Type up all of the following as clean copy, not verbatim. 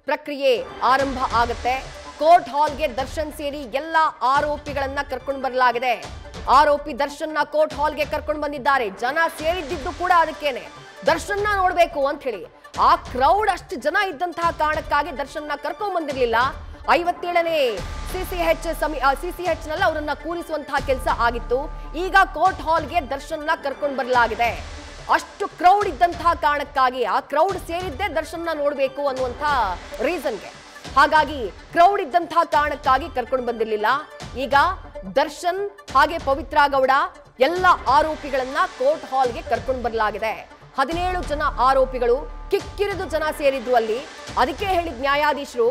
ಪ್ರಕ್ರಿಯೆ ಆರಂಭ ಆಗುತ್ತೆ. ಕೋರ್ಟ್ ಹಾಲ್ಗೆ ದರ್ಶನ್ ಸೇರಿ ಎಲ್ಲ ಆರೋಪಿಗಳನ್ನ ಕರ್ಕೊಂಡು ಬರಲಾಗಿದೆ. ಆರೋಪಿ ದರ್ಶನ್ನ ಕೋರ್ಟ್ ಹಾಲ್ಗೆ ಕರ್ಕೊಂಡು ಬಂದಿದ್ದಾರೆ. ಜನ ಸೇರಿದ್ದು ಕೂಡ ಅದಕ್ಕೇನೆ, ದರ್ಶನ್ನ ನೋಡ್ಬೇಕು ಅಂತ ಹೇಳಿ. ಆ ಕ್ರೌಡ್ ಅಷ್ಟು ಜನ ಇದ್ದಂತಹ ಕಾರಣಕ್ಕಾಗಿ ದರ್ಶನ್ನ ಕರ್ಕೊಂಡ್ ಬಂದಿರ್ಲಿಲ್ಲ. 57ನೇ ಸಿಸಿಎಚ್ ನಲ್ಲಿ ಅವರನ್ನ ಕೂರಿಸುವಂತಹ ಕೆಲಸ ಆಗಿತ್ತು. ಈಗ ಕೋರ್ಟ್ ಹಾಲ್ಗೆ ದರ್ಶನ್ನ ಕರ್ಕೊಂಡು ಬರಲಾಗಿದೆ. ಅಷ್ಟು ಕ್ರೌಡ್ ಇದ್ದಂತಹ ಕಾರಣಕ್ಕಾಗಿ, ಆ ಕ್ರೌಡ್ ಸೇರಿದ್ದೇ ದರ್ಶನ್ನ ನೋಡ್ಬೇಕು ಅನ್ನುವಂಥ ರೀಸನ್ಗೆ, ಹಾಗಾಗಿ ಕ್ರೌಡ್ ಇದ್ದಂತಹ ಕಾರಣಕ್ಕಾಗಿ ಕರ್ಕೊಂಡು ಬಂದಿರಲಿಲ್ಲ. ಈಗ ದರ್ಶನ್ ಹಾಗೆ ಪವಿತ್ರ ಗೌಡ ಎಲ್ಲ ಆರೋಪಿಗಳನ್ನ ಕೋರ್ಟ್ ಹಾಲ್ಗೆ ಕರ್ಕೊಂಡು ಬರಲಾಗಿದೆ. 17 ಜನ ಆರೋಪಿಗಳು, ಕಿಕ್ಕಿರಿದು ಜನ ಸೇರಿದ್ರು ಅಲ್ಲಿ. ಅದಕ್ಕೆ ಹೇಳಿದ ನ್ಯಾಯಾಧೀಶರು,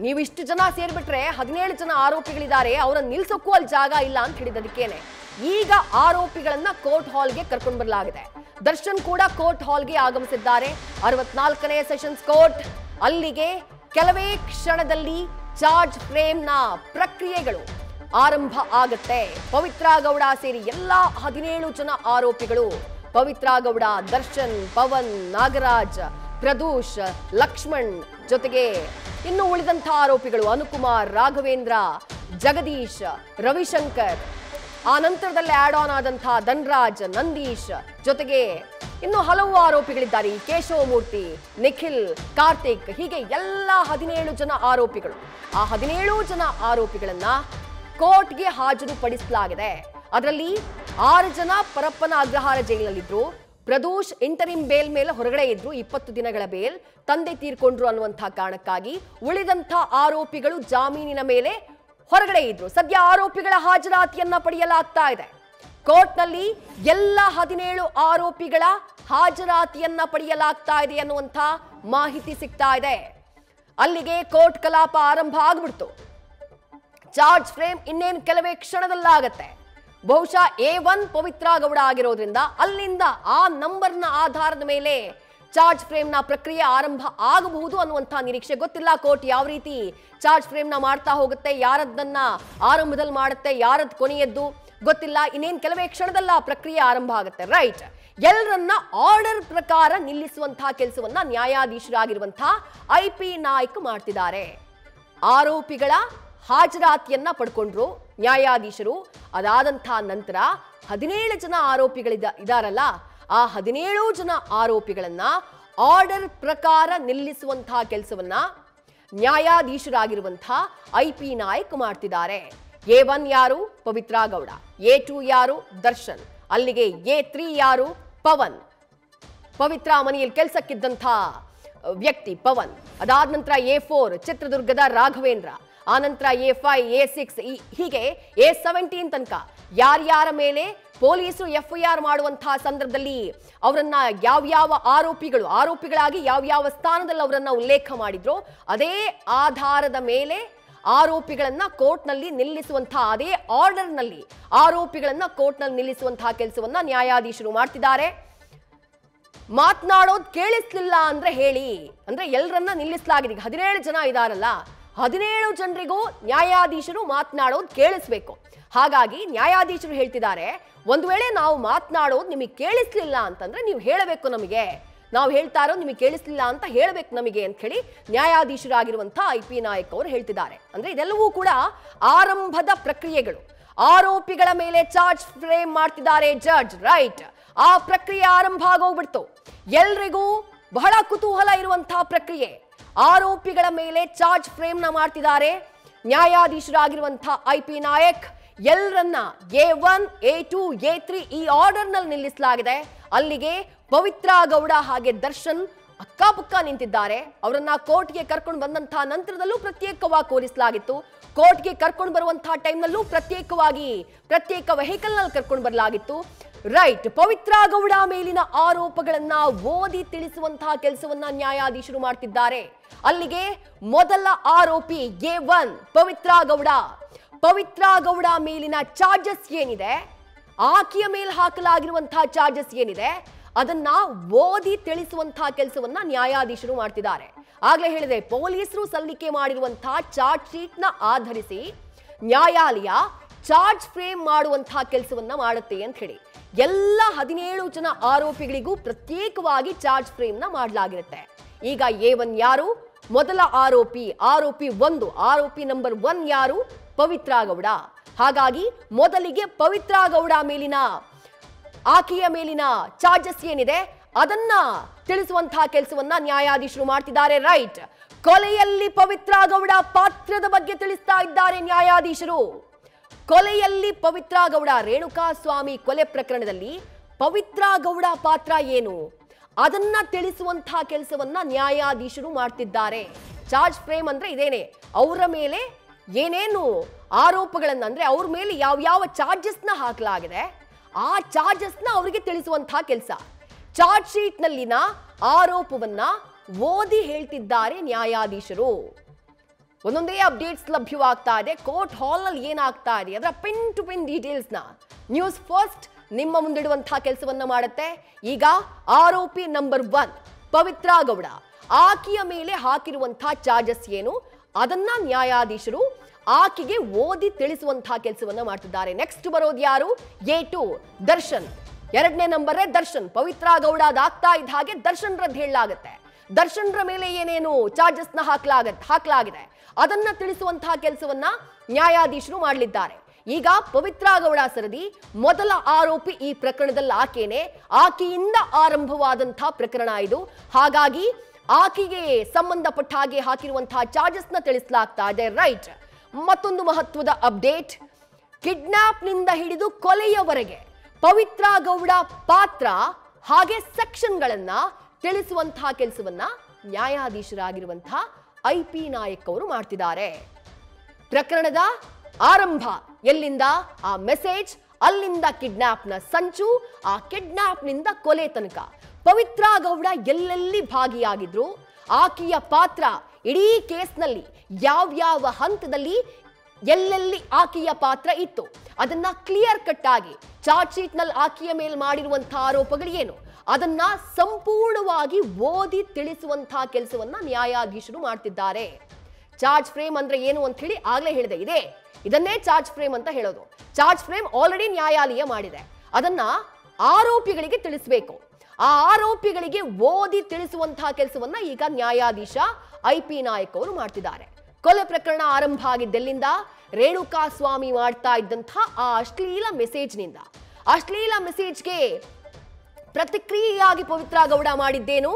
ನೀವು ಇಷ್ಟು ಜನ ಸೇರ್ಬಿಟ್ರೆ 17 ಜನ ಆರೋಪಿಗಳಿದ್ದಾರೆ, ಅವರನ್ನು ನಿಲ್ಸೋಕ್ಕೂ ಅಲ್ಲಿ ಜಾಗ ಇಲ್ಲ ಅಂತ ಹೇಳಿದದಕ್ಕೇನೆ ಈಗ ಆರೋಪಿಗಳನ್ನ ಕೋರ್ಟ್ ಹಾಲ್ಗೆ ಕರ್ಕೊಂಡು ಬರಲಾಗಿದೆ. ದರ್ಶನ್ ಕೂಡ ಕೋರ್ಟ್ ಹಾಲ್ಗೆ ಆಗಮಿಸಿದ್ದಾರೆ. 64ನೇ ಸೆಷನ್ಸ್ ಕೋರ್ಟ್. ಅಲ್ಲಿಗೆ ಕೆಲವೇ ಕ್ಷಣದಲ್ಲಿ ಚಾರ್ಜ್ ಫ್ರೇಮ್ನ ಪ್ರಕ್ರಿಯೆಗಳು ಆರಂಭ ಆಗುತ್ತೆ. ಪವಿತ್ರ ಗೌಡ ಸೇರಿ ಎಲ್ಲ 17 ಜನ ಆರೋಪಿಗಳು, ಪವಿತ್ರ ಗೌಡ, ದರ್ಶನ್, ಪವನ್, ನಾಗರಾಜ್, ಪ್ರದೂಷ್, ಲಕ್ಷ್ಮಣ್ ಜೊತೆಗೆ ಇನ್ನು ಉಳಿದಂತಹ ಆರೋಪಿಗಳು ಅನುಕುಮಾರ್, ರಾಘವೇಂದ್ರ, ಜಗದೀಶ್, ರವಿಶಂಕರ್, ಆ ನಂತರದಲ್ಲಿ ಆಡ್ ಆನ್ ಆದಂತಹ ಧನ್ರಾಜ್, ನಂದೀಶ್ ಜೊತೆಗೆ ಇನ್ನು ಹಲವು ಆರೋಪಿಗಳಿದ್ದಾರೆ. ಕೇಶವಮೂರ್ತಿ, ನಿಖಿಲ್, ಕಾರ್ತಿಕ್, ಹೀಗೆ ಎಲ್ಲ 17 ಜನ ಆರೋಪಿಗಳು. ಆ 17 ಜನ ಆರೋಪಿಗಳನ್ನ ಕೋರ್ಟ್ಗೆ ಹಾಜರುಪಡಿಸಲಾಗಿದೆ. ಅದರಲ್ಲಿ 6 ಜನ ಪರಪ್ಪನ ಅಗ್ರಹಾರ ಜೈಲಿನಲ್ಲಿದ್ರು. ಪ್ರದೂಷ್ ಇಂಟರಿಮ್ ಬೇಲ್ ಮೇಲೆ ಹೊರಗಡೆ ಇದ್ರು, 20 ದಿನಗಳ ಬೇಲ್. ತಂದೆ ತೀರ್ಕೊಂಡ್ರು ಅನ್ನುವಂತಹ ಕಾರಣಕ್ಕಾಗಿ ಉಳಿದಂಥ ಆರೋಪಿಗಳು ಜಾಮೀನಿನ ಮೇಲೆ ಹೊರಗಡೆ ಇದ್ರು. ಸದ್ಯ ಆರೋಪಿಗಳ ಹಾಜರಾತಿಯನ್ನ ಪಡೆಯಲಾಗ್ತಾ ಇದೆ. ಕೋರ್ಟ್ನಲ್ಲಿ ಎಲ್ಲ 17 ಆರೋಪಿಗಳ ಹಾಜರಾತಿಯನ್ನ ಪಡೆಯಲಾಗ್ತಾ ಇದೆ ಅನ್ನುವಂಥ ಮಾಹಿತಿ ಸಿಗ್ತಾ ಇದೆ. ಅಲ್ಲಿಗೆ ಕೋರ್ಟ್ ಕಲಾಪ ಆರಂಭ ಆಗ್ಬಿಡ್ತು. ಚಾರ್ಜ್ ಫ್ರೇಮ್ ಇನ್ನೇನು ಕೆಲವೇ ಕ್ಷಣದಲ್ಲಾಗತ್ತೆ. ಬಹುಶಃ A1 ಪವಿತ್ರ ಗೌಡ ಆಗಿರೋದ್ರಿಂದ ಅಲ್ಲಿಂದ ಆ ನಂಬರ್ನ ಆಧಾರದ ಮೇಲೆ ಚಾರ್ಜ್ ಫ್ರೇಮ್ನ ಪ್ರಕ್ರಿಯೆ ಆರಂಭ ಆಗಬಹುದು ಅನ್ನುವಂಥ ನಿರೀಕ್ಷೆ. ಗೊತ್ತಿಲ್ಲ ಕೋರ್ಟ್ ಯಾವ ರೀತಿ ಚಾರ್ಜ್ ಫ್ರೇಮ್ನ ಮಾಡ್ತಾ ಹೋಗುತ್ತೆ, ಯಾರದ್ದನ್ನ ಆರಂಭದಲ್ಲಿ ಮಾಡುತ್ತೆ, ಯಾರದ್ದು ಕೊನೆಯದ್ದು ಗೊತ್ತಿಲ್ಲ. ಇನ್ನೇನು ಕೆಲವೇ ಕ್ಷಣದಲ್ಲ ಪ್ರಕ್ರಿಯೆ ಆರಂಭ ಆಗುತ್ತೆ. ರೈಟ್, ಎಲ್ಲರನ್ನ ಆರ್ಡರ್ ಪ್ರಕಾರ ನಿಲ್ಲಿಸುವಂತಹ ಕೆಲಸವನ್ನ ನ್ಯಾಯಾಧೀಶರಾಗಿರುವಂತಹ IP ನಾಯ್ಕ್ ಮಾಡ್ತಿದ್ದಾರೆ. ಆರೋಪಿಗಳ ಹಾಜರಾತಿಯನ್ನ ಪಡ್ಕೊಂಡ್ರು ನ್ಯಾಯಾಧೀಶರು. ಅದಾದಂತಹ ನಂತರ 17 ಜನ ಆರೋಪಿಗಳಿದಾರಲ್ಲ, ಆ 17 ಜನ ಆರೋಪಿಗಳನ್ನ ಆರ್ಡರ್ ಪ್ರಕಾರ ನಿಲ್ಲಿಸುವಂತಹ ಕೆಲಸವನ್ನ ನ್ಯಾಯಾಧೀಶರಾಗಿರುವಂತಹ IP ನಾಯ್ಕ್ ಮಾಡ್ತಿದ್ದಾರೆ. A1 ಯಾರು? ಪವಿತ್ರ ಗೌಡ. A2 ಯಾರು? ದರ್ಶನ್. ಅಲ್ಲಿಗೆ A3 ಯಾರು? ಪವನ್. ಪವಿತ್ರ ಮನೆಯಲ್ಲಿ ಕೆಲಸಕ್ಕಿದ್ದಂಥ ವ್ಯಕ್ತಿ ಪವನ್. ಅದಾದ ನಂತರ A4 ಚಿತ್ರದುರ್ಗದ ರಾಘವೇಂದ್ರ. ಆನಂತರ A5, A6 ಹೀಗೆ A17 ತನಕ ಯಾರ್ಯಾರ ಮೇಲೆ ಪೊಲೀಸರು FIR ಮಾಡುವಂತಹ ಸಂದರ್ಭದಲ್ಲಿ ಅವರನ್ನ ಯಾವ್ಯಾವ ಆರೋಪಿಗಳಾಗಿ ಯಾವ್ಯಾವ ಸ್ಥಾನದಲ್ಲಿ ಅವರನ್ನ ಉಲ್ಲೇಖ ಮಾಡಿದ್ರು, ಅದೇ ಆಧಾರದ ಮೇಲೆ ಆರೋಪಿಗಳನ್ನ ಕೋರ್ಟ್ನಲ್ಲಿ ನಿಲ್ಲಿಸುವಂತಹ, ಅದೇ ಆರ್ಡರ್ನಲ್ಲಿ ಆರೋಪಿಗಳನ್ನ ಕೋರ್ಟ್ನಲ್ಲಿ ನಿಲ್ಲಿಸುವಂತಹ ಕೆಲಸವನ್ನ ನ್ಯಾಯಾಧೀಶರು ಮಾಡ್ತಿದ್ದಾರೆ. ಮಾತನಾಡೋದು ಕೇಳಿಸ್ಲಿಲ್ಲ ಅಂದ್ರೆ ಹೇಳಿ, ಅಂದ್ರೆ ಎಲ್ಲರನ್ನ ನಿಲ್ಲಿಸಲಾಗಿದೆ. 17 ಜನ ಇದಾರಲ್ಲ, 17 ಜನರಿಗೂ ನ್ಯಾಯಾಧೀಶರು ಮಾತನಾಡೋದು ಕೇಳಿಸ್ಬೇಕು. ಹಾಗಾಗಿ ನ್ಯಾಯಾಧೀಶರು ಹೇಳ್ತಿದ್ದಾರೆ, ಒಂದು ವೇಳೆ ನಾವು ಮಾತನಾಡೋದು ನಿಮಗೆ ಕೇಳಿಸ್ಲಿಲ್ಲ ಅಂತಂದ್ರೆ ನೀವು ಹೇಳಬೇಕು ನಮಗೆ, ನಾವು ಹೇಳ್ತಾ ಇರೋದು ನಿಮಗೆ ಕೇಳಿಸ್ಲಿಲ್ಲ ಅಂತ ಹೇಳಬೇಕು ನಮಗೆ ಅಂತ ಹೇಳಿ ನ್ಯಾಯಾಧೀಶರಾಗಿರುವಂತಹ IP ನಾಯ್ಕ್ ಅವರು ಹೇಳ್ತಿದ್ದಾರೆ. ಅಂದ್ರೆ ಇದೆಲ್ಲವೂ ಕೂಡ ಆರಂಭದ ಪ್ರಕ್ರಿಯೆಗಳು. ಆರೋಪಿಗಳ ಮೇಲೆ ಚಾರ್ಜ್ ಫ್ರೇಮ್ ಮಾಡ್ತಿದ್ದಾರೆ ಜಡ್ಜ್. ರೈಟ್, ಆ ಪ್ರಕ್ರಿಯೆ ಆರಂಭ ಆಗೋಗ್ಬಿಡ್ತು. ಎಲ್ರಿಗೂ ಬಹಳ ಕುತೂಹಲ ಇರುವಂತಹ ಪ್ರಕ್ರಿಯೆ. ಆರೋಪಿಗಳ ಮೇಲೆ ಚಾರ್ಜ್ ಫ್ರೇಮ್ನ ಮಾಡ್ತಿದ್ದಾರೆ ನ್ಯಾಯಾಧೀಶರಾಗಿರುವಂತಹ IP ನಾಯಕ್. ಎಲ್ಲರನ್ನ A1, A2, A3 ಈ ಆರ್ಡರ್ನಲ್ಲಿ ನಿಲ್ಲಿಸಲಾಗಿದೆ. ಅಲ್ಲಿಗೆ ಪವಿತ್ರ ಗೌಡ ಹಾಗೆ ದರ್ಶನ್ ಅಕ್ಕಪಕ್ಕ ನಿಂತಿದ್ದಾರೆ. ಅವರನ್ನ ಕೋರ್ಟ್ಗೆ ಕರ್ಕೊಂಡು ಬಂದಂತಹ ನಂತರದಲ್ಲೂ ಪ್ರತ್ಯೇಕವಾಗಿ ಕೂರಿಸಲಾಗಿತ್ತು. ಕೋರ್ಟ್ಗೆ ಕರ್ಕೊಂಡು ಬರುವಂತಹ ಟೈಮ್ನಲ್ಲೂ ಪ್ರತ್ಯೇಕ ವೆಹಿಕಲ್ ನಲ್ಲಿ ಕರ್ಕೊಂಡು ಬರಲಾಗಿತ್ತು. ರೈಟ್, ಪವಿತ್ರ ಗೌಡ ಮೇಲಿನ ಆರೋಪಗಳನ್ನ ಓದಿ ತಿಳಿಸುವಂತಹ ಕೆಲಸವನ್ನ ನ್ಯಾಯಾಧೀಶರು ಮಾಡ್ತಿದ್ದಾರೆ. ಅಲ್ಲಿಗೆ ಮೊದಲ ಆರೋಪಿ A1 ಪವಿತ್ರ ಗೌಡ ಮೇಲಿನ ಚಾರ್ಜಸ್ ಏನಿದೆ, ಆಕೆಯ ಮೇಲೆ ಹಾಕಲಾಗಿರುವಂತಹ ಚಾರ್ಜಸ್ ಏನಿದೆ, ಅದನ್ನ ಓದಿ ತಿಳಿಸುವಂತಹ ಕೆಲಸವನ್ನ ನ್ಯಾಯಾಧೀಶರು ಮಾಡ್ತಿದ್ದಾರೆ. ಆಗ್ಲೇ ಹೇಳಿದೆ, ಪೊಲೀಸರು ಸಲ್ಲಿಕೆ ಮಾಡಿರುವಂತಹ ಚಾರ್ಜ್ ಶೀಟ್ ನ ಆಧರಿಸಿ ನ್ಯಾಯಾಲಯ ಚಾರ್ಜ್ ಫ್ರೇಮ್ ಮಾಡುವಂತಹ ಕೆಲಸವನ್ನ ಮಾಡುತ್ತೆ ಅಂತ ಹೇಳಿ ಎಲ್ಲ 17 ಜನ ಆರೋಪಿಗಳಿಗೂ ಪ್ರತ್ಯೇಕವಾಗಿ ಚಾರ್ಜ್ ಫ್ರೇಮ್ ನ ಮಾಡಲಾಗಿರುತ್ತೆ. ಈಗ A1 ಯಾರು, ಮೊದಲ ಆರೋಪಿ 1 ಆರೋಪಿ ನಂಬರ್ 1 ಯಾರು? ಪವಿತ್ರ ಗೌಡ. ಹಾಗಾಗಿ ಮೊದಲಿಗೆ ಪವಿತ್ರ ಗೌಡ ಮೇಲಿನ ಆಕೆಯ ಮೇಲಿನ ಚಾರ್ಜಸ್ ಏನಿದೆ ಅದನ್ನ ತಿಳಿಸುವಂತಹ ಕೆಲಸವನ್ನ ನ್ಯಾಯಾಧೀಶರು ಮಾಡ್ತಿದ್ದಾರೆ. ರೈಟ್, ಕೊಲೆಯಲ್ಲಿ ಪವಿತ್ರ ಗೌಡ ಪಾತ್ರದ ಬಗ್ಗೆ ತಿಳಿಸ್ತಾ ಇದ್ದಾರೆ ನ್ಯಾಯಾಧೀಶರು. ಕೊಲೆಯಲ್ಲಿ ಪವಿತ್ರ ಗೌಡ, ರೇಣುಕಾಸ್ವಾಮಿ ಕೊಲೆ ಪ್ರಕರಣದಲ್ಲಿ ಪವಿತ್ರ ಗೌಡ ಪಾತ್ರ ಏನು ಅದನ್ನ ತಿಳಿಸುವಂತಹ ಕೆಲಸವನ್ನ ನ್ಯಾಯಾಧೀಶರು ಮಾಡ್ತಿದ್ದಾರೆ. ಚಾರ್ಜ್ ಫ್ರೇಮ್ ಅಂದ್ರೆ ಇದೇನೆ, ಅವರ ಮೇಲೆ ಏನೇನು ಆರೋಪಗಳನ್ನ ಅಂದ್ರೆ ಅವ್ರ ಮೇಲೆ ಯಾವ ಚಾರ್ಜಸ್ನ ಹಾಕಲಾಗಿದೆ ಆ ಚಾರ್ಜಸ್ನ ಅವರಿಗೆ ತಿಳಿಸುವಂತಹ ಕೆಲಸ. ಚಾರ್ಜ್ ಶೀಟ್ ನಲ್ಲಿನ ಆರೋಪವನ್ನ ಓದಿ ಹೇಳ್ತಿದ್ದಾರೆ ನ್ಯಾಯಾಧೀಶರು. ಒಂದೊಂದೇ ಅಪ್ಡೇಟ್ಸ್ ಲಭ್ಯವಾಗ್ತಾ ಇದೆ. ಕೋರ್ಟ್ ಹಾಲ್ ನಲ್ಲಿ ಏನಾಗ್ತಾ ಇದೆ ಅದರ ಪಿನ್ ಟು ಪಿನ್ ಡೀಟೇಲ್ಸ್ ನ ನ್ಯೂಸ್ ಫಸ್ಟ್ ನಿಮ್ಮ ಮುಂದಿಡುವಂತಹ ಕೆಲಸವನ್ನ ಮಾಡುತ್ತೆ. ಈಗ ಆರೋಪಿ ನಂಬರ್ 1 ಪವಿತ್ರ ಗೌಡ, ಆಕೆಯ ಮೇಲೆ ಹಾಕಿರುವಂತಹ ಚಾರ್ಜಸ್ ಏನು ಅದನ್ನ ನ್ಯಾಯಾಧೀಶರು ಆಕೆಗೆ ಓದಿ ತಿಳಿಸುವಂತಹ ಕೆಲಸವನ್ನ ಮಾಡ್ತಿದ್ದಾರೆ. ನೆಕ್ಸ್ಟ್ ಬರೋದು ಯಾರು? A2 ದರ್ಶನ್. 2ನೇ ನಂಬರೇ ದರ್ಶನ್. ಪವಿತ್ರ ಗೌಡ ಅದಾಗ್ತಾ ಇದ್ದ ಹಾಗೆ ದರ್ಶನ್ ರದ್ದು ಹೇಳಲಾಗುತ್ತೆ. ದರ್ಶನ್ರ ಮೇಲೆ ಏನೇನು ಚಾರ್ಜಸ್ ನ ಹಾಕಲಾಗಿದೆ ಅದನ್ನ ತಿಳಿಸುವಂತಹ ಕೆಲಸವನ್ನ ನ್ಯಾಯಾಧೀಶರು ಮಾಡಲಿದ್ದಾರೆ. ಈಗ ಪವಿತ್ರ ಗೌಡ ಸರದಿ ಮೊದಲ ಆರೋಪಿ ಈ ಪ್ರಕರಣದಲ್ಲಿ ಆಕೆನೇ. ಆಕೆಯಿಂದ ಆರಂಭವಾದಂತಹ ಪ್ರಕರಣ ಇದು. ಹಾಗಾಗಿ ಆಕೆಗೆ ಸಂಬಂಧಪಟ್ಟ ಹಾಗೆ ಹಾಕಿರುವಂತಹ ಚಾರ್ಜಸ್ ನ ತಿಳಿಸಲಾಗ್ತಾ ಇದೆ. ರೈಟ್, ಮತ್ತೊಂದು ಮಹತ್ವದ ಅಪ್ಡೇಟ್. ಕಿಡ್ನಾಪ್ ನಿಂದ ಹಿಡಿದು ಕೊಲೆಯವರೆಗೆ ಪವಿತ್ರ ಗೌಡ ಪಾತ್ರ ಹಾಗೆ ಸೆಕ್ಷನ್ಗಳನ್ನ ತಿಳಿಸುವಂತಹ ಕೆಲಸವನ್ನ ನ್ಯಾಯಾಧೀಶರಾಗಿರುವಂತಹ IP ನಾಯಕ್ ಅವರು ಮಾಡ್ತಿದ್ದಾರೆ. ಪ್ರಕರಣದ ಆರಂಭ ಎಲ್ಲಿಂದ, ಆ ಮೆಸೇಜ್, ಅಲ್ಲಿಂದ ಕಿಡ್ನಾಪ್ನ ಸಂಚು, ಆ ಕಿಡ್ನಾಪ್ನಿಂದ ಕೊಲೆ ತನಕ ಪವಿತ್ರ ಗೌಡ ಎಲ್ಲೆಲ್ಲಿ ಭಾಗಿಯಾಗಿದ್ರು, ಆಕೆಯ ಪಾತ್ರ ಇಡೀ ಕೇಸ್ನಲ್ಲಿ ಯಾವ್ಯಾವ ಹಂತದಲ್ಲಿ ಎಲ್ಲೆಲ್ಲಿ ಆಕೆಯ ಪಾತ್ರ ಇತ್ತು ಅದನ್ನ ಕ್ಲಿಯರ್ ಕಟ್ ಆಗಿ ಚಾರ್ಜ್ ಶೀಟ್ ನಲ್ಲಿ ಆಕೆಯ ಮೇಲೆ ಮಾಡಿರುವಂತಹ ಆರೋಪಗಳು ಏನು ಅದನ್ನ ಸಂಪೂರ್ಣವಾಗಿ ಓದಿ ತಿಳಿಸುವಂತಹ ಕೆಲಸವನ್ನ ನ್ಯಾಯಾಧೀಶರು ಮಾಡ್ತಿದ್ದಾರೆ. ಚಾರ್ಜ್ ಫ್ರೇಮ್ ಅಂದ್ರೆ ಏನು ಅಂತ ಹೇಳಿ ಆಗ್ಲೇ ಹೇಳಿದೆ. ಇದನ್ನೇ ಚಾರ್ಜ್ ಫ್ರೇಮ್ ಅಂತ ಹೇಳೋದು. ಚಾರ್ಜ್ ಫ್ರೇಮ್ ಆಲ್ರೆಡಿ ನ್ಯಾಯಾಲಯ ಮಾಡಿದೆ, ಅದನ್ನ ಆರೋಪಿಗಳಿಗೆ ತಿಳಿಸಬೇಕು. ಆ ಆರೋಪಿಗಳಿಗೆ ಓದಿ ತಿಳಿಸುವಂತಹ ಕೆಲಸವನ್ನ ಈಗ ನ್ಯಾಯಾಧೀಶ IP ನಾಯಕ್ ಅವರು ಮಾಡ್ತಿದ್ದಾರೆ. ಕೊಲೆ ಪ್ರಕರಣ ಆರಂಭ ಆಗಿದ್ದೆಲ್ಲಿಂದ, ರೇಣುಕಾಸ್ವಾಮಿ ಮಾಡ್ತಾ ಇದ್ದಂತಹ ಆ ಅಶ್ಲೀಲ ಮೆಸೇಜ್ನಿಂದ. ಅಶ್ಲೀಲ ಮೆಸೇಜ್ಗೆ ಪ್ರತಿಕ್ರಿಯೆಯಾಗಿ ಪವಿತ್ರ ಗೌಡ ಮಾಡಿದ್ದೇನು,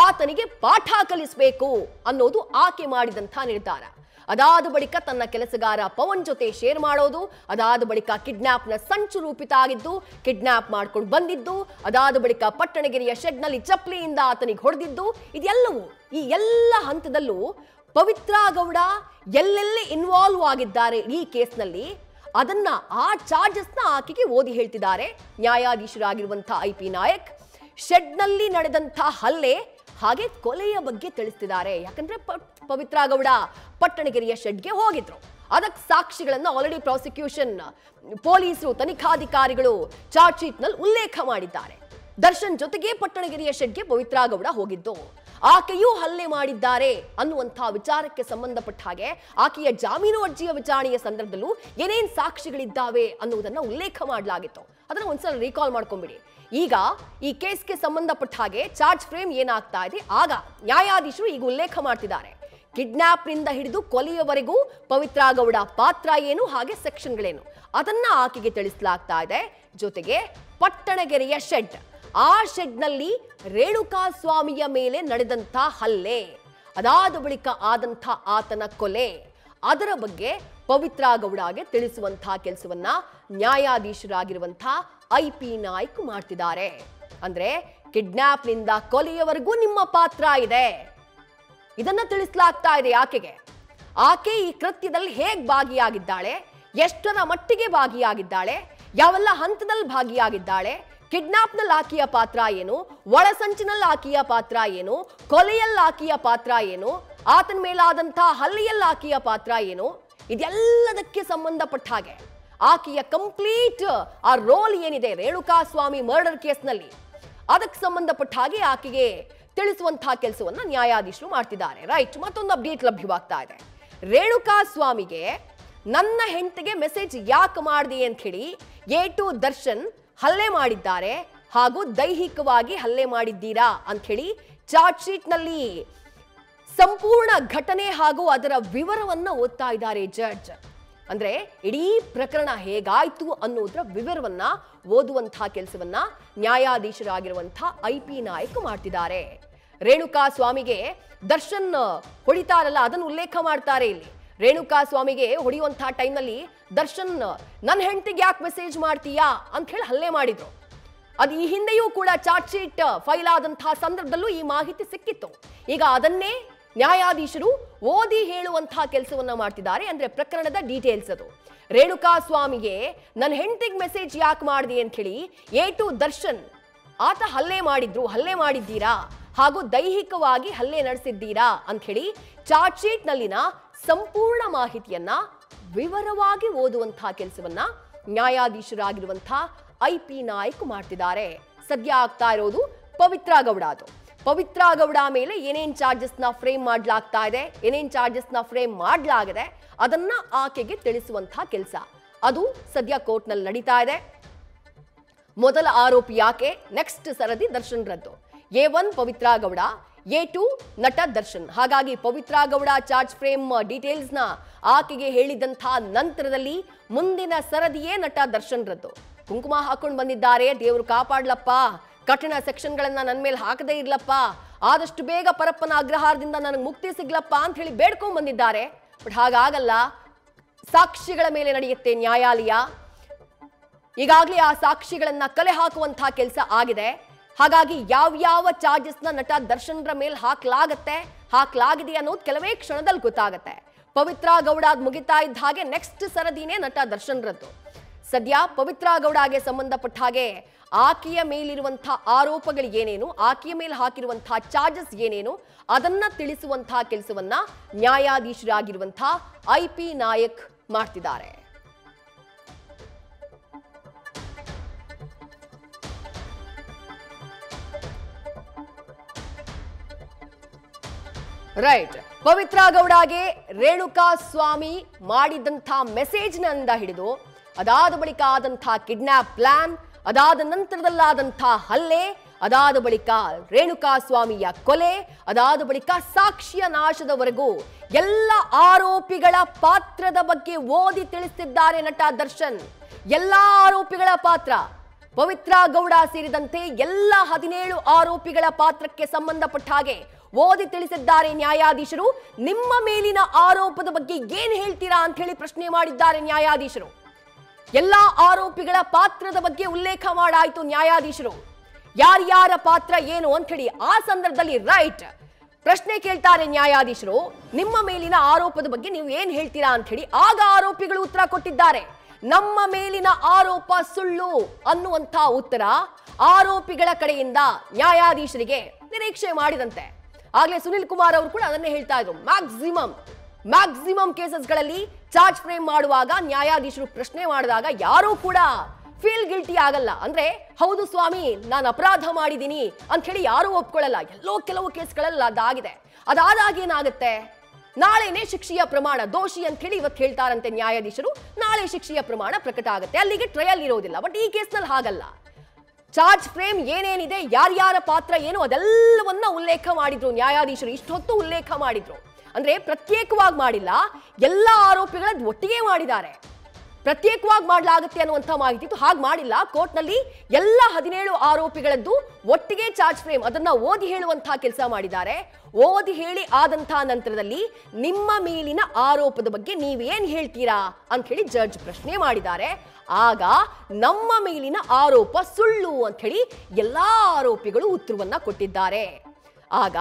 ಆತನಿಗೆ ಪಾಠ ಕಲಿಸಬೇಕು ಅನ್ನೋದು ಆಕೆ ಮಾಡಿದಂತಹ ನಿರ್ಧಾರ. ಅದಾದ ಬಳಿಕ ತನ್ನ ಕೆಲಸಗಾರ ಪವನ್ ಜೊತೆ ಶೇರ್ ಮಾಡೋದು, ಅದಾದ ಬಳಿಕ ಕಿಡ್ನಾಪ್ನ ಸಂಚು ರೂಪಿತ ಆಗಿದ್ದು, ಕಿಡ್ನಾಪ್ ಮಾಡ್ಕೊಂಡು ಬಂದಿದ್ದು, ಅದಾದ ಬಳಿಕ ಪಟ್ಟಣಗೆರೆಯ ಶೆಡ್ ನಲ್ಲಿ ಚಪ್ಪಲಿಯಿಂದ ಆತನಿಗೆ ಹೊಡೆದಿದ್ದು, ಇದೆಲ್ಲವೂ ಈ ಎಲ್ಲ ಹಂತದಲ್ಲೂ ಪವಿತ್ರ ಗೌಡ ಎಲ್ಲೆಲ್ಲಿ ಇನ್ವಾಲ್ವ್ ಆಗಿದ್ದಾರೆ ಈ ಕೇಸ್ನಲ್ಲಿ ಅದನ್ನ ಆ ಚಾರ್ಜಸ್ನ ಆಕೆಗೆ ಓದಿ ಹೇಳ್ತಿದ್ದಾರೆ ನ್ಯಾಯಾಧೀಶರಾಗಿರುವಂತಹ IP ನಾಯಕ್. ಶೆಡ್ ನಲ್ಲಿ ನಡೆದಂತಹ ಹಲ್ಲೆ ಹಾಗೆ ಕೊಲೆಯ ಬಗ್ಗೆ ತಿಳಿಸ್ತಿದ್ದಾರೆ. ಯಾಕಂದ್ರೆ ಪವಿತ್ರ ಗೌಡ ಪಟ್ಟಣಗೆರೆಯ ಶೆಡ್ಗೆ ಹೋಗಿದ್ರು, ಅದಕ್ಕೆ ಸಾಕ್ಷಿಗಳನ್ನು ಆಲ್ರೆಡಿ ಪ್ರಾಸಿಕ್ಯೂಷನ್ ಪೊಲೀಸರು ತನಿಖಾಧಿಕಾರಿಗಳು ಚಾರ್ಜ್ ಶೀಟ್ ನಲ್ಲಿ ಉಲ್ಲೇಖ ಮಾಡಿದ್ದಾರೆ. ದರ್ಶನ್ ಜೊತೆಗೆ ಪಟ್ಟಣಗೆರೆಯ ಶೆಡ್ಗೆ ಪವಿತ್ರ ಗೌಡ ಹೋಗಿದ್ದು, ಆಕೆಯೂ ಹಲ್ಲೆ ಮಾಡಿದ್ದಾರೆ ಅನ್ನುವಂತಹ ವಿಚಾರಕ್ಕೆ ಸಂಬಂಧಪಟ್ಟ ಹಾಗೆ ಆಕೆಯ ಜಾಮೀನು ಅರ್ಜಿಯ ವಿಚಾರಣೆಯ ಸಂದರ್ಭದಲ್ಲೂ ಏನೇನ್ ಸಾಕ್ಷಿಗಳಿದ್ದಾವೆ ಅನ್ನುವುದನ್ನ ಉಲ್ಲೇಖ ಮಾಡಲಾಗಿತ್ತು. ಅದನ್ನ ಒಂದ್ಸಲ ರೀಕಾಲ್ ಮಾಡ್ಕೊಂಡ್ಬಿಡಿ. ಈಗ ಈ ಕೇಸ್ಗೆ ಸಂಬಂಧಪಟ್ಟ ಹಾಗೆ ಚಾರ್ಜ್ ಫ್ರೇಮ್ ಏನಾಗ್ತಾ ಇದೆ, ಆಗ ನ್ಯಾಯಾಧೀಶರು ಈಗ ಉಲ್ಲೇಖ ಮಾಡ್ತಿದ್ದಾರೆ. ಕಿಡ್ನಾಪ್ ನಿಂದ ಹಿಡಿದು ಕೊಲೆಯವರೆಗೂ ಪವಿತ್ರ ಗೌಡ ಪಾತ್ರ ಏನು ಹಾಗೆ ಸೆಕ್ಷನ್ಗಳೇನು ಅದನ್ನ ಆಕೆಗೆ ತಿಳಿಸಲಾಗ್ತಾ ಇದೆ. ಜೊತೆಗೆ ಪಟ್ಟಣಗೆರೆಯ ಶೆಡ್, ಆ ಶೆಡ್ ನಲ್ಲಿ ರೇಣುಕಾಸ್ವಾಮಿಯ ಮೇಲೆ ನಡೆದಂತ ಹಲ್ಲೆ, ಅದಾದ ಬಳಿಕ ಆದಂಥ ಆತನ ಕೊಲೆ, ಅದರ ಬಗ್ಗೆ ಪವಿತ್ರ ಗೌಡಗೆ ತಿಳಿಸುವಂತಹ ಕೆಲಸವನ್ನ ನ್ಯಾಯಾಧೀಶರಾಗಿರುವಂತಹ IP ನಾಯಕ್ ಮಾಡ್ತಿದ್ದಾರೆ. ಅಂದ್ರೆ ಕಿಡ್ನಾಪ್ ನಿಂದ ಕೊಲೆಯವರೆಗೂ ನಿಮ್ಮ ಪಾತ್ರ ಇದೆ, ಇದನ್ನ ತಿಳಿಸಲಾಗ್ತಾ ಇದೆ ಆಕೆಗೆ. ಆಕೆ ಈ ಕೃತ್ಯದಲ್ಲಿ ಹೇಗೆ ಭಾಗಿಯಾಗಿದ್ದಾಳೆ, ಎಷ್ಟರ ಮಟ್ಟಿಗೆ ಭಾಗಿಯಾಗಿದ್ದಾಳೆ, ಯಾವೆಲ್ಲ ಹಂತದಲ್ಲಿ ಭಾಗಿಯಾಗಿದ್ದಾಳೆ, ಕಿಡ್ನಾಪ್ನಲ್ಲಿ ಆಕೆಯ ಪಾತ್ರ ಏನು, ಒಳಸಂಚಿನಲ್ಲಿ ಆಕೆಯ ಪಾತ್ರ ಏನು, ಕೊಲೆಯಲ್ಲಿ ಆಕೆಯ ಪಾತ್ರ ಏನು, ಆತನ ಮೇಲಾದಂತಹ ಹಲ್ಲೆಯಲ್ಲಿ ಆಕೆಯ ಪಾತ್ರ ಏನು, ಇದೆಲ್ಲದಕ್ಕೆ ಸಂಬಂಧಪಟ್ಟ ಹಾಗೆ ಆಕೆಯ ಕಂಪ್ಲೀಟ್ ಆ ರೋಲ್ ಏನಿದೆ ರೇಣುಕಾಸ್ವಾಮಿ ಮರ್ಡರ್ ಕೇಸ್ನಲ್ಲಿ ಅದಕ್ಕೆ ಸಂಬಂಧಪಟ್ಟ ಹಾಗೆ ಆಕೆಗೆ ತಿಳಿಸುವಂತಹ ಕೆಲಸವನ್ನ ನ್ಯಾಯಾಧೀಶರು ಮಾಡ್ತಿದ್ದಾರೆ. ರೈಟ್, ಮತ್ತೊಂದು ಅಪ್ಡೇಟ್ ಲಭ್ಯವಾಗ್ತಾ ಇದೆ. ರೇಣುಕಾಸ್ವಾಮಿಗೆ ನನ್ನ ಹೆಂಡತಿಗೆ ಮೆಸೇಜ್ ಯಾಕೆ ಮಾಡಿದೆ ಅಂತ ಹೇಳಿ A2 ದರ್ಶನ್ ಹಲ್ಲೆ ಮಾಡಿದ್ದಾರೆ ಹಾಗೂ ದೈಹಿಕವಾಗಿ ಹಲ್ಲೆ ಮಾಡಿದ್ದೀರಾ ಅಂತ ಹೇಳಿ ಚಾರ್ಜ್ ಶೀಟ್ ನಲ್ಲಿ ಸಂಪೂರ್ಣ ಘಟನೆ ಹಾಗೂ ಅದರ ವಿವರವನ್ನ ಓದ್ತಾ ಇದ್ದಾರೆ ಜಡ್ಜ್. ಅಂದ್ರೆ ಇಡೀ ಪ್ರಕರಣ ಹೇಗಾಯ್ತು ಅನ್ನೋದ್ರ ವಿವರವನ್ನ ಓದುವಂತಹ ಕೆಲಸವನ್ನ ನ್ಯಾಯಾಧೀಶರಾಗಿರುವಂತಹ IP ನಾಯಕ್ ಮಾಡ್ತಿದ್ದಾರೆ. ರೇಣುಕಾ ಸ್ವಾಮಿಗೆ ದರ್ಶನ್ ಹೊಡಿತಾರಲ್ಲ ಅದನ್ನು ಉಲ್ಲೇಖ ಮಾಡ್ತಾರೆ ಇಲ್ಲಿ. ರೇಣುಕಾ ಸ್ವಾಮಿಗೆ ಹೊಡೆಯುವಂತಹ ಟೈಮ್ನಲ್ಲಿ ದರ್ಶನ್ ನನ್ನ ಹೆಂಡತಿಗೆ ಯಾಕೆ ಮೆಸೇಜ್ ಮಾಡ್ತೀಯಾ ಅಂತ ಹೇಳಿ ಹಲ್ಲೆ ಮಾಡಿದ್ರು. ಅದು ಈ ಹಿಂದೆಯೂ ಕೂಡ ಚಾರ್ಜ್ ಶೀಟ್ ಫೈಲ್ ಆದಂತಹ ಸಂದರ್ಭದಲ್ಲೂ ಈ ಮಾಹಿತಿ ಸಿಕ್ಕಿತ್ತು. ಈಗ ಅದನ್ನೇ ನ್ಯಾಯಾಧೀಶರು ಓದಿ ಹೇಳುವಂತಹ ಕೆಲಸವನ್ನ ಮಾಡ್ತಿದ್ದಾರೆ. ಅಂದ್ರೆ ಪ್ರಕರಣದ ಡೀಟೇಲ್ಸ್ ಅದು. ರೇಣುಕಾ ಸ್ವಾಮಿಗೆ ನನ್ನ ಹೆಂಡತಿಗೆ ಮೆಸೇಜ್ ಯಾಕೆ ಮಾಡಿದೆ ಅಂತ ಹೇಳಿ A2 ದರ್ಶನ್ ಆತ ಹಲ್ಲೆ ಮಾಡಿದ್ದೀರಾ ಹಾಗೂ ದೈಹಿಕವಾಗಿ ಹಲ್ಲೆ ನಡೆಸಿದ್ದೀರಾ ಅಂತ ಹೇಳಿ ಚಾರ್ಜ್ ಶೀಟ್ ನಲ್ಲಿನ ಸಂಪೂರ್ಣ ಮಾಹಿತಿಯನ್ನ ವಿವರವಾಗಿ ಓದುವಂತಹ ಕೆಲಸವನ್ನ ನ್ಯಾಯಾಧೀಶರಾಗಿರುವಂತಹ IP ನಾಯಕ್ ಮಾಡ್ತಿದ್ದಾರೆ. ಸದ್ಯ ಆಗ್ತಾ ಇರೋದು ಪವಿತ್ರ ಗೌಡ. ಅದು ಪವಿತ್ರ ಗೌಡ ಮೇಲೆ ಏನೇನ್ ಚಾರ್ಜಸ್ ನ ಫ್ರೇಮ್ ಮಾಡಲಾಗ್ತಾ ಇದೆ, ಏನೇನ್ ಚಾರ್ಜಸ್ ನ ಫ್ರೇಮ್ ಮಾಡಲಾಗಿದೆ ಅದನ್ನ ಆಕೆಗೆ ತಿಳಿಸುವಂತಹ ಕೆಲಸ ಅದು ಸದ್ಯ ಕೋರ್ಟ್ ನಲ್ಲಿ ನಡೀತಾ ಇದೆ. ಮೊದಲ ಆರೋಪಿ ಯಾಕೆ, ನೆಕ್ಸ್ಟ್ ಸರದಿ ದರ್ಶನ್ ರದ್ದು. A1 ಪವಿತ್ರ ಗೌಡ, A2 ನಟ ದರ್ಶನ್. ಹಾಗಾಗಿ Pavithra Gowda charge frame details ನ ಆಕೆಗೆ ಹೇಳಿದಂತಹ ನಂತರದಲ್ಲಿ ಮುಂದಿನ ಸರದಿಯೇ ನಟ ದರ್ಶನ್ ರದ್ದು. ಕುಂಕುಮ ಹಾಕೊಂಡು ಬಂದಿದ್ದಾರೆ, ದೇವರು ಕಾಪಾಡ್ಲಪ್ಪ, ಕಠಿಣ ಸೆಕ್ಷನ್ಗಳನ್ನ ನನ್ನ ಮೇಲೆ ಹಾಕದೇ ಇರ್ಲಪ್ಪ, ಆದಷ್ಟು ಬೇಗ ಪರಪ್ಪನ ಅಗ್ರಹಾರದಿಂದ ನನಗೆ ಮುಕ್ತಿ ಸಿಗ್ಲಪ್ಪ ಅಂತ ಹೇಳಿ ಬೇಡ್ಕೊಂಡ್ ಬಂದಿದ್ದಾರೆ. ಬಟ್ ಹಾಗಾಗಲ್ಲ, ಸಾಕ್ಷಿಗಳ ಮೇಲೆ ನಡೆಯುತ್ತೆ ನ್ಯಾಯಾಲಯ. ಈಗಾಗಲೇ ಆ ಸಾಕ್ಷಿಗಳನ್ನ ಕಲೆ ಹಾಕುವಂತಹ ಕೆಲಸ ಆಗಿದೆ. ಹಾಗಾಗಿ ಯಾವ ಚಾರ್ಜಸ್ ನ ನಟ ದರ್ಶನ್ರ ಮೇಲೆ ಹಾಕ್ಲಾಗಿದೆ ಅನ್ನೋದು ಕೆಲವೇ ಕ್ಷಣದಲ್ಲಿ ಗೊತ್ತಾಗತ್ತೆ. ಪವಿತ್ರ ಗೌಡ ಮುಗಿತಾ ಇದ್ದ ಹಾಗೆ ನೆಕ್ಸ್ಟ್ ಸರದಿನೇ ನಟ ದರ್ಶನ್ ರದ್ದು. ಸದ್ಯ ಪವಿತ್ರ ಗೌಡಗೆ ಸಂಬಂಧಪಟ್ಟ ಹಾಗೆ ಆಕೆಯ ಮೇಲಿರುವಂತಹ ಆರೋಪಗಳು ಏನೇನು, ಆಕೆಯ ಮೇಲೆ ಹಾಕಿರುವಂತಹ ಚಾರ್ಜಸ್ ಏನೇನು ಅದನ್ನ ತಿಳಿಸುವಂತಹ ಕೆಲಸವನ್ನ ನ್ಯಾಯಾಧೀಶರಾಗಿರುವಂತಹ IP ನಾಯಕ್ ಮಾಡ್ತಿದ್ದಾರೆ. ರೈಟ್. ಪವಿತ್ರ ಗೌಡಗೆ ರೇಣುಕಾ ಸ್ವಾಮಿ ಮಾಡಿದಂಥ ಮೆಸೇಜ್ನಿಂದ ಹಿಡಿದು ಅದಾದ ಬಳಿಕ ಆದಂತಹ ಕಿಡ್ನಾಪ್ ಪ್ಲಾನ್, ಅದಾದ ನಂತರದಲ್ಲಾದಂಥ ಹಲ್ಲೆ, ಅದಾದ ಬಳಿಕ ರೇಣುಕಾ ಸ್ವಾಮಿಯ ಕೊಲೆ, ಅದಾದ ಬಳಿಕ ಸಾಕ್ಷ್ಯ ನಾಶದವರೆಗೂ ಎಲ್ಲ ಆರೋಪಿಗಳ ಪಾತ್ರದ ಬಗ್ಗೆ ಓದಿ ತಿಳಿಸಿದ್ದಾರೆ ನಟ ದರ್ಶನ್. ಎಲ್ಲಾ ಆರೋಪಿಗಳ ಪಾತ್ರ, ಪವಿತ್ರ ಗೌಡ ಸೇರಿದಂತೆ ಎಲ್ಲ 17 ಆರೋಪಿಗಳ ಪಾತ್ರಕ್ಕೆ ಸಂಬಂಧಪಟ್ಟ ಹಾಗೆ ಓದಿ ತಿಳಿಸಿದ್ದಾರೆ ನ್ಯಾಯಾಧೀಶರು. ನಿಮ್ಮ ಮೇಲಿನ ಆರೋಪದ ಬಗ್ಗೆ ಏನ್ ಹೇಳ್ತೀರಾ ಅಂತ ಹೇಳಿ ಪ್ರಶ್ನೆ ಮಾಡಿದ್ದಾರೆ ನ್ಯಾಯಾಧೀಶರು. ಎಲ್ಲಾ ಆರೋಪಿಗಳ ಪಾತ್ರದ ಬಗ್ಗೆ ಉಲ್ಲೇಖ ಮಾಡಾಯ್ತು ನ್ಯಾಯಾಧೀಶರು. ಯಾರ್ಯಾರ ಪಾತ್ರ ಏನು ಅಂತ ಹೇಳಿ ಆ ಸಂದರ್ಭದಲ್ಲಿ ರೈಟ್ ಪ್ರಶ್ನೆ ಕೇಳ್ತಾರೆ ನ್ಯಾಯಾಧೀಶರು. ನಿಮ್ಮ ಮೇಲಿನ ಆರೋಪದ ಬಗ್ಗೆ ನೀವು ಏನ್ ಹೇಳ್ತೀರಾ ಅಂತ ಹೇಳಿ ಆಗ ಆರೋಪಿಗಳು ಉತ್ತರ ಕೊಟ್ಟಿದ್ದಾರೆ. ನಮ್ಮ ಮೇಲಿನ ಆರೋಪ ಸುಳ್ಳು ಅನ್ನುವಂತ ಉತ್ತರ ಆರೋಪಿಗಳ ಕಡೆಯಿಂದ ನ್ಯಾಯಾಧೀಶರಿಗೆ ನಿರೀಕ್ಷೆ ಮಾಡಿದಂತೆ. ಆಗ್ಲೇ ಸುನಿಲ್ ಕುಮಾರ್ ಅವರು ಕೂಡ ಅದನ್ನೇ ಹೇಳ್ತಾ ಇದ್ರು. ಮ್ಯಾಕ್ಸಿಮಮ್ ಕೇಸಸ್ಗಳಲ್ಲಿ ಚಾರ್ಜ್ ಫ್ರೇಮ್ ಮಾಡುವಾಗ ನ್ಯಾಯಾಧೀಶರು ಪ್ರಶ್ನೆ ಮಾಡಿದಾಗ ಯಾರೂ ಕೂಡ ಫೀಲ್ ಗಿಲ್ಟಿ ಆಗಲ್ಲ. ಅಂದ್ರೆ ಹೌದು ಸ್ವಾಮಿ ನಾನು ಅಪರಾಧ ಮಾಡಿದ್ದೀನಿ ಅಂತ ಹೇಳಿ ಯಾರೂ ಒಪ್ಕೊಳ್ಳಲ್ಲ. ಕೆಲವು ಕೇಸ್ಗಳಲ್ಲಿ ಅದಾಗಿದೆ. ಅದಾದಾಗ ಏನಾಗುತ್ತೆ, ನಾಳೆನೇ ಶಿಕ್ಷೆಯ ಪ್ರಮಾಣ, ದೋಷಿ ಅಂತ ಹೇಳಿ ಇವತ್ತು ಹೇಳ್ತಾರಂತೆ ನ್ಯಾಯಾಧೀಶರು, ನಾಳೆ ಶಿಕ್ಷೆಯ ಪ್ರಮಾಣ ಪ್ರಕಟ ಆಗುತ್ತೆ, ಅಲ್ಲಿಗೆ ಟ್ರಯಲ್ ಇರೋದಿಲ್ಲ. ಬಟ್ ಈ ಕೇಸ್ನಲ್ಲಿ ಹಾಗಲ್ಲ. ಚಾರ್ಜ್ ಫ್ರೇಮ್ ಏನೇನಿದೆ, ಯಾರ್ಯಾರ ಪಾತ್ರ ಏನು ಅದೆಲ್ಲವನ್ನ ಉಲ್ಲೇಖ ಮಾಡಿದ್ರು ನ್ಯಾಯಾಧೀಶರು. ಇಷ್ಟೊತ್ತು ಉಲ್ಲೇಖ ಮಾಡಿದ್ರು ಅಂದ್ರೆ ಪ್ರತ್ಯೇಕವಾಗಿ ಮಾಡಿಲ್ಲ, ಎಲ್ಲ ಆರೋಪಿಗಳದ್ದು ಒಟ್ಟಿಗೆ ಮಾಡಿದ್ದಾರೆ. ಪ್ರತ್ಯೇಕವಾಗಿ ಮಾಡಲಾಗುತ್ತೆ ಅನ್ನುವಂಥ ಮಾಹಿತಿ ಇತ್ತು, ಹಾಗೆ ಮಾಡಿಲ್ಲ. ಕೋರ್ಟ್ನಲ್ಲಿ ಎಲ್ಲ 17 ಆರೋಪಿಗಳದ್ದು ಒಟ್ಟಿಗೆ ಚಾರ್ಜ್ ಫ್ರೇಮ್ ಅದನ್ನ ಓದಿ ಹೇಳುವಂತಹ ಕೆಲಸ ಮಾಡಿದ್ದಾರೆ. ಓದಿ ಹೇಳಿ ಆದಂತಹ ನಂತರದಲ್ಲಿ ನಿಮ್ಮ ಮೇಲಿನ ಆರೋಪದ ಬಗ್ಗೆ ನೀವೇನ್ ಹೇಳ್ತೀರಾ ಅಂತ ಹೇಳಿ ಜಡ್ಜ್ ಪ್ರಶ್ನೆ ಮಾಡಿದ್ದಾರೆ. ಆಗ ನಮ್ಮ ಮೇಲಿನ ಆರೋಪ ಸುಳ್ಳು ಅಂತ ಹೇಳಿ ಎಲ್ಲಾ ಆರೋಪಿಗಳು ಉತ್ತರವನ್ನ ಕೊಟ್ಟಿದ್ದಾರೆ. ಆಗ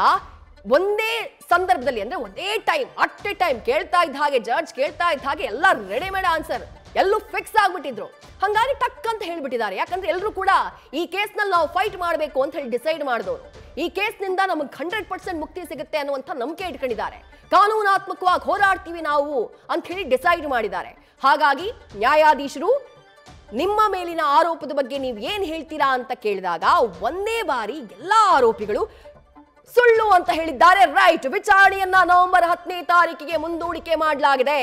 ಒಂದೇ ಸಂದರ್ಭದಲ್ಲಿ ಅಂದ್ರೆ ಒಂದೇ ಟೈಮ್ ಅಟ್ ಎ ಟೈಮ್ ಕೇಳ್ತಾ ಇದ್ದ ಹಾಗೆ ಜಡ್ಜ್ ಕೇಳ್ತಾ ಇದ್ದ ಹಾಗೆ ಎಲ್ಲ ರೆಡಿಮೇಡ್ ಆನ್ಸರ್ ಎಲ್ಲೂ ಫಿಕ್ಸ್ ಆಗ್ಬಿಟ್ಟಿದ್ರು. ಹಂಗಾಗಿ ಟಕ್ ಅಂತ ಹೇಳ್ಬಿಟ್ಟಿದ್ದಾರೆ. ಯಾಕಂದ್ರೆ ಎಲ್ಲರೂ ಕೂಡ ಈ ಕೇಸ್ನಲ್ಲಿ ನಾವು ಫೈಟ್ ಮಾಡಬೇಕು ಅಂತ ಹೇಳಿ ಡಿಸೈಡ್ ಮಾಡಿದವರು. ಈ ಕೇಸ್ನಿಂದ ನಮಗೆ 100% ಮುಕ್ತಿ ಸಿಗುತ್ತೆ ಅನ್ನುವಂಥ ನಂಬಿಕೆ ಇಟ್ಕೊಂಡಿದ್ದಾರೆ. ಕಾನೂನಾತ್ಮಕವಾಗಿ ಹೋರಾಡ್ತೀವಿ ನಾವು ಅಂತ ಹೇಳಿ ಡಿಸೈಡ್ ಮಾಡಿದ್ದಾರೆ. ಹಾಗಾಗಿ ನ್ಯಾಯಾಧೀಶರು ನಿಮ್ಮ ಮೇಲಿನ ಆರೋಪದ ಬಗ್ಗೆ ನೀವು ಏನ್ ಹೇಳ್ತೀರಾ ಅಂತ ಕೇಳಿದಾಗ ಒಂದೇ ಬಾರಿ ಎಲ್ಲಾ ಆರೋಪಿಗಳು ಸುಳ್ಳು ಅಂತ ಹೇಳಿದ್ದಾರೆ. ರೈಟ್. ವಿಚಾರಣೆಯನ್ನ ನವೆಂಬರ್ 10ನೇ ತಾರೀಕಿಗೆ ಮುಂದೂಡಿಕೆ ಮಾಡಲಾಗಿದೆ.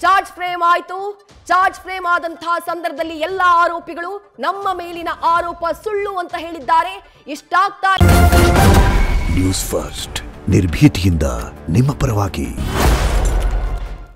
ಚಾರ್ಜ್ ಫ್ರೇಮ್ ಆಯ್ತು. ಚಾರ್ಜ್ ಫ್ರೇಮ್ ಆದಂತಹ ಸಂದರ್ಭದಲ್ಲಿ ಎಲ್ಲ ಆರೋಪಿಗಳು ನಮ್ಮ ಮೇಲಿನ ಆರೋಪ ಸುಳ್ಳು ಅಂತ ಹೇಳಿದ್ದಾರೆ. ಇಷ್ಟಾಗ್ತಾ ನ್ಯೂಸ್ ಫಸ್ಟ್. ನಿರ್ಭೀತಿಯಿಂದ ನಿಮ್ಮ ಪರವಾಗಿ.